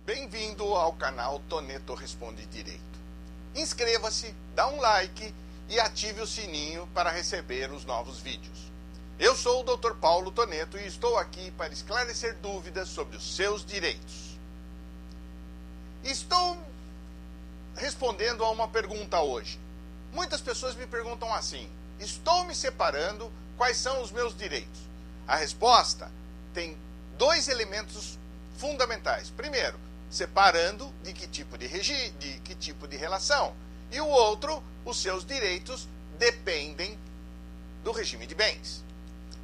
Bem-vindo ao canal Toneto Responde Direito. Inscreva-se, dá um like e ative o sininho para receber os novos vídeos. Eu sou o Dr. Paulo Toneto e estou aqui para esclarecer dúvidas sobre os seus direitos. Estou respondendo a uma pergunta hoje. Muitas pessoas me perguntam assim: estou me separando, quais são os meus direitos? A resposta tem dois elementos fundamentais. Primeiro, separando de que tipo de relação. E o outro, os seus direitos dependem do regime de bens.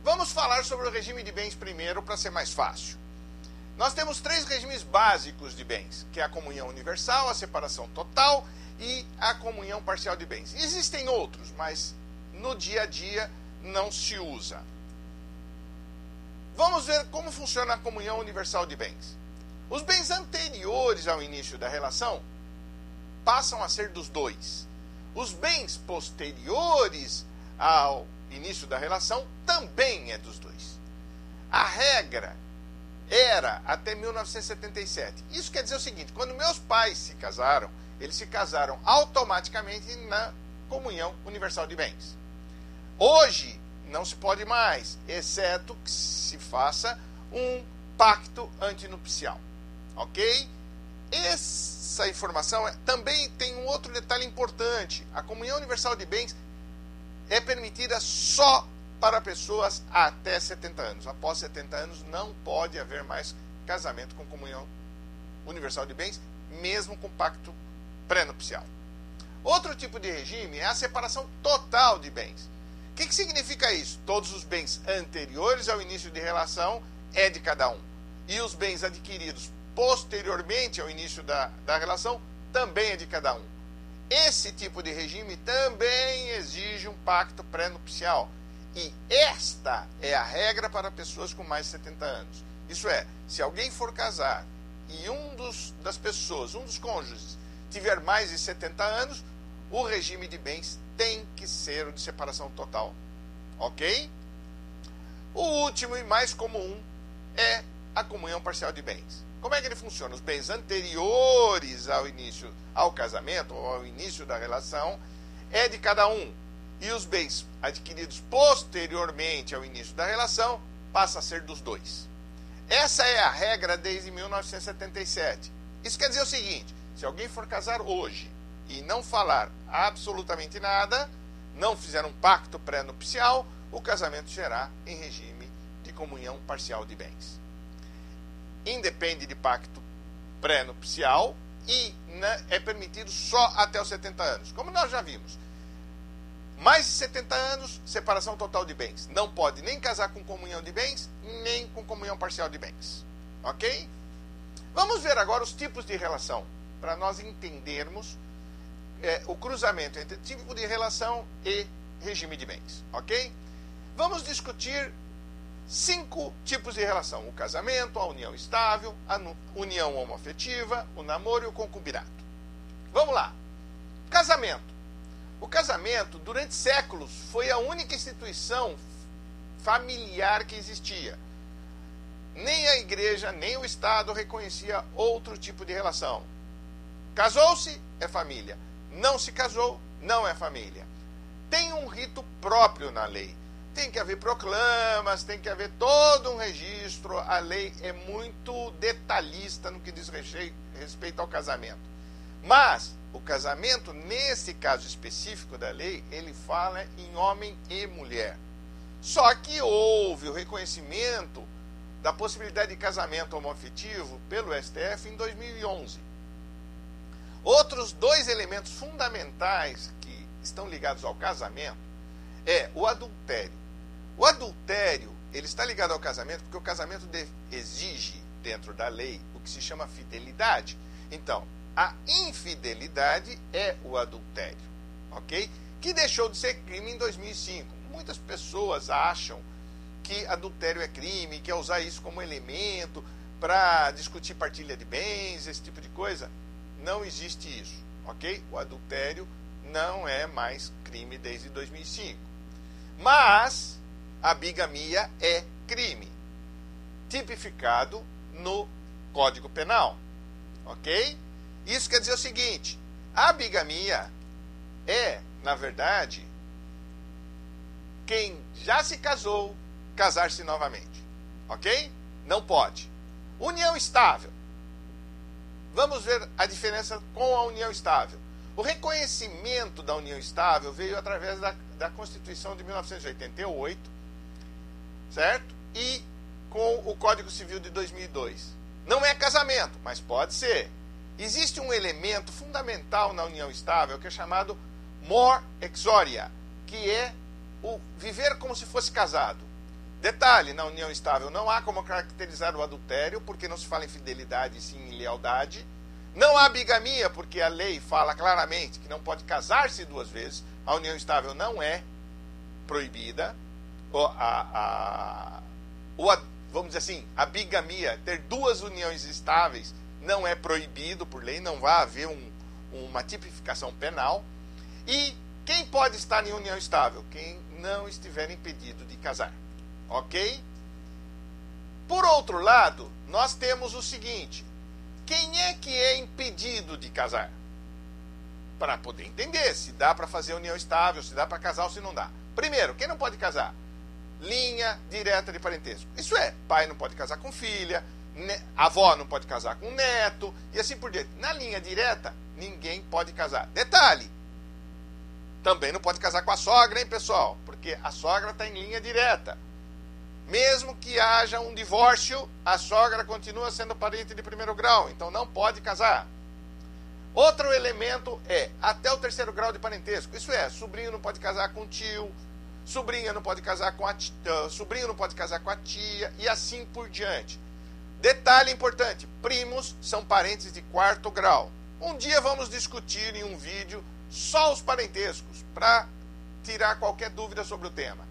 Vamos falar sobre o regime de bens primeiro para ser mais fácil. Nós temos três regimes básicos de bens, que é a comunhão universal, a separação total e a comunhão parcial de bens. Existem outros, mas no dia a dia não se usa. Vamos ver como funciona a comunhão universal de bens. Os bens anteriores ao início da relação passam a ser dos dois. Os bens posteriores ao início da relação também é dos dois. A regra era até 1977. Isso quer dizer o seguinte: quando meus pais se casaram, eles se casaram automaticamente na comunhão universal de bens. Hoje não se pode mais, exceto que se faça um pacto antinupcial. Ok? Essa informação também tem um outro detalhe importante. A comunhão universal de bens é permitida só para pessoas até 70 anos. Após 70 anos não pode haver mais casamento com comunhão universal de bens, mesmo com pacto pré-nupcial. Outro tipo de regime é a separação total de bens. O que significa isso? Todos os bens anteriores ao início de relação é de cada um. E os bens adquiridos posteriormente ao início da relação também é de cada um. Esse tipo de regime também exige um pacto pré-nupcial. E esta é a regra para pessoas com mais de 70 anos. Isso é, se alguém for casar e um dos cônjuges, tiver mais de 70 anos, o regime de bens tem que ser o de separação total. Ok? O último e mais comum é a comunhão parcial de bens. Como é que ele funciona? Os bens anteriores ao casamento ou ao início da relação é de cada um. E os bens adquiridos posteriormente ao início da relação passa a ser dos dois. Essa é a regra desde 1977. Isso quer dizer o seguinte: se alguém for casar hoje e não falar absolutamente nada, não fizer um pacto pré-nupcial, o casamento será em regime de comunhão parcial de bens. Independe de pacto pré-nupcial e é permitido só até os 70 anos. Como nós já vimos, mais de 70 anos, separação total de bens. Não pode nem casar com comunhão de bens, nem com comunhão parcial de bens. Ok? Vamos ver agora os tipos de relação, para nós entendermos o cruzamento entre tipo de relação e regime de bens. Ok? Vamos discutir 5 tipos de relação: o casamento, a união estável, a união homoafetiva, o namoro e o concubinato. Vamos lá. Casamento. O casamento, durante séculos, foi a única instituição familiar que existia. Nem a igreja, nem o Estado reconhecia outro tipo de relação. Casou-se, é família. Não se casou, não é família. Tem um rito próprio na lei. Tem que haver proclamas, tem que haver todo um registro. A lei é muito detalhista no que diz respeito ao casamento. Mas o casamento, nesse caso específico da lei, ele fala em homem e mulher. Só que houve o reconhecimento da possibilidade de casamento homoafetivo pelo STF em 2011. Outros dois elementos fundamentais que estão ligados ao casamento é o adultério. O adultério, ele está ligado ao casamento porque o casamento exige, dentro da lei, o que se chama fidelidade. Então, a infidelidade é o adultério, ok? Que deixou de ser crime em 2005. Muitas pessoas acham que adultério é crime, quer usar isso como elemento para discutir partilha de bens, esse tipo de coisa. Não existe isso, ok? O adultério não é mais crime desde 2005. Mas a bigamia é crime, tipificado no Código Penal. ok? Isso quer dizer o seguinte, a bigamia é, na verdade, quem já se casou, casar-se novamente, ok? Não pode. União estável. Vamos ver a diferença com a união estável. O reconhecimento da união estável veio através da Constituição de 1988, certo? E com o Código Civil de 2002. Não é casamento, mas pode ser. Existe um elemento fundamental na união estável que é chamado mor exoria, que é o viver como se fosse casado. Detalhe, na união estável não há como caracterizar o adultério, porque não se fala em fidelidade, sim em lealdade. Não há bigamia, porque a lei fala claramente que não pode casar-se duas vezes. A união estável não é proibida. Vamos dizer assim, a bigamia, ter duas uniões estáveis, não é proibido por lei, não vai haver uma tipificação penal. E quem pode estar em união estável? Quem não estiver impedido de casar. Ok? Por outro lado, nós temos o seguinte: quem é que é impedido de casar? Para poder entender se dá para fazer união estável, se dá para casar ou se não dá. Primeiro, quem não pode casar? Linha direta de parentesco. Isso é, pai não pode casar com filha, avó não pode casar com neto, e assim por diante. Na linha direta, ninguém pode casar. Detalhe, também não pode casar com a sogra, hein, pessoal? Porque a sogra está em linha direta. Mesmo que haja um divórcio, a sogra continua sendo parente de primeiro grau, então não pode casar. Outro elemento é até o terceiro grau de parentesco. Isso é, sobrinho não pode casar com tio, sobrinha não pode casar com sobrinho não pode casar com a tia, e assim por diante. Detalhe importante, primos são parentes de quarto grau. Um dia vamos discutir em um vídeo só os parentescos, para tirar qualquer dúvida sobre o tema.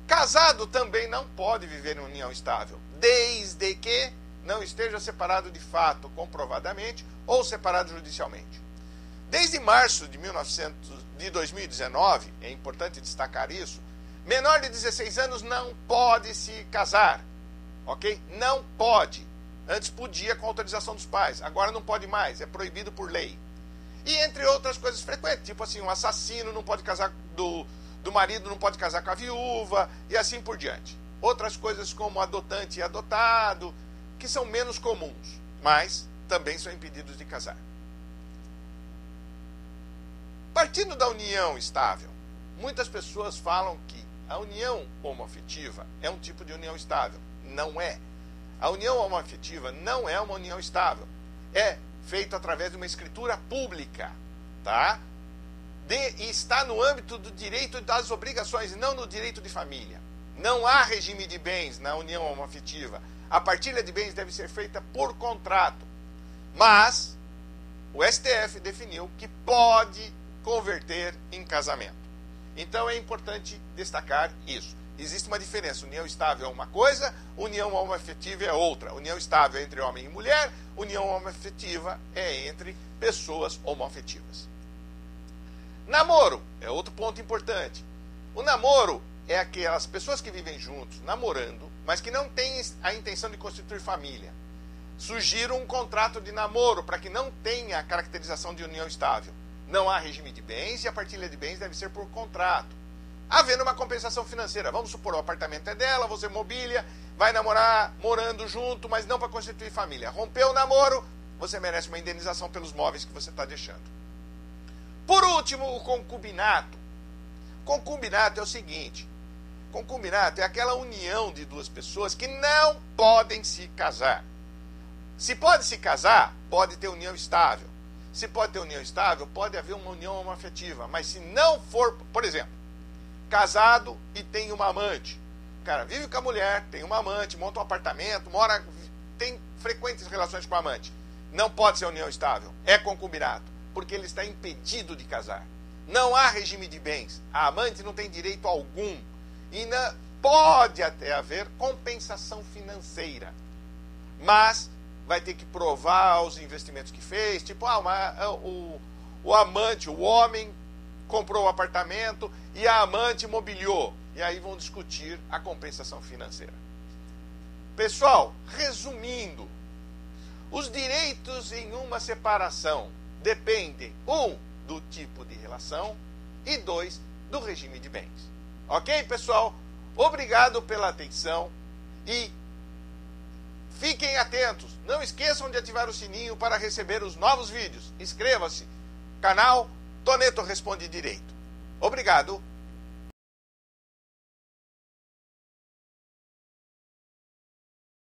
Casado também não pode viver em união estável, desde que não esteja separado de fato, comprovadamente, ou separado judicialmente. Desde março de 2019, é importante destacar isso, menor de 16 anos não pode se casar, ok? Não pode. Antes podia com autorização dos pais, agora não pode mais, é proibido por lei. E entre outras coisas frequentes, tipo assim, um assassino não pode casar do marido, não pode casar com a viúva, e assim por diante. Outras coisas como adotante e adotado, que são menos comuns, mas também são impedidos de casar. Partindo da união estável, muitas pessoas falam que a união homoafetiva é um tipo de união estável. Não é. A união homoafetiva não é uma união estável. É feito através de uma escritura pública, tá? E está no âmbito do direito e das obrigações, e não no direito de família. Não há regime de bens na união homoafetiva. A partilha de bens deve ser feita por contrato. Mas o STF definiu que pode converter em casamento. Então é importante destacar isso. Existe uma diferença. União estável é uma coisa, união homoafetiva é outra. União estável é entre homem e mulher, união homoafetiva é entre pessoas homoafetivas. Namoro é outro ponto importante. O namoro é aquelas pessoas que vivem juntos, namorando, mas que não têm a intenção de constituir família. Sugiro um contrato de namoro para que não tenha a caracterização de união estável. Não há regime de bens e a partilha de bens deve ser por contrato. Havendo uma compensação financeira, vamos supor, o apartamento é dela, você mobília, vai namorar morando junto, mas não para constituir família. Rompeu o namoro, você merece uma indenização pelos móveis que você está deixando. Por último, o concubinato. Concubinato é o seguinte: concubinato é aquela união de duas pessoas que não podem se casar. Se pode se casar, pode ter união estável. Se pode ter união estável, pode haver uma união homoafetiva. Mas se não for, por exemplo, casado e tem uma amante. O cara vive com a mulher, tem uma amante, monta um apartamento, mora, tem frequentes relações com a amante. Não pode ser união estável, é concubinato, porque ele está impedido de casar. Não há regime de bens, a amante não tem direito algum. E pode até haver compensação financeira, mas vai ter que provar os investimentos que fez, tipo, o amante, o homem comprou o apartamento e a amante mobiliou. E aí vão discutir a compensação financeira. Pessoal, resumindo, Os direitos em uma separação dependem, 1, do tipo de relação e 2, do regime de bens. Ok, pessoal? Obrigado pela atenção e fiquem atentos. Não esqueçam de ativar o sininho para receber os novos vídeos. Inscreva-se. Canal Toneto Responde Direito. Obrigado.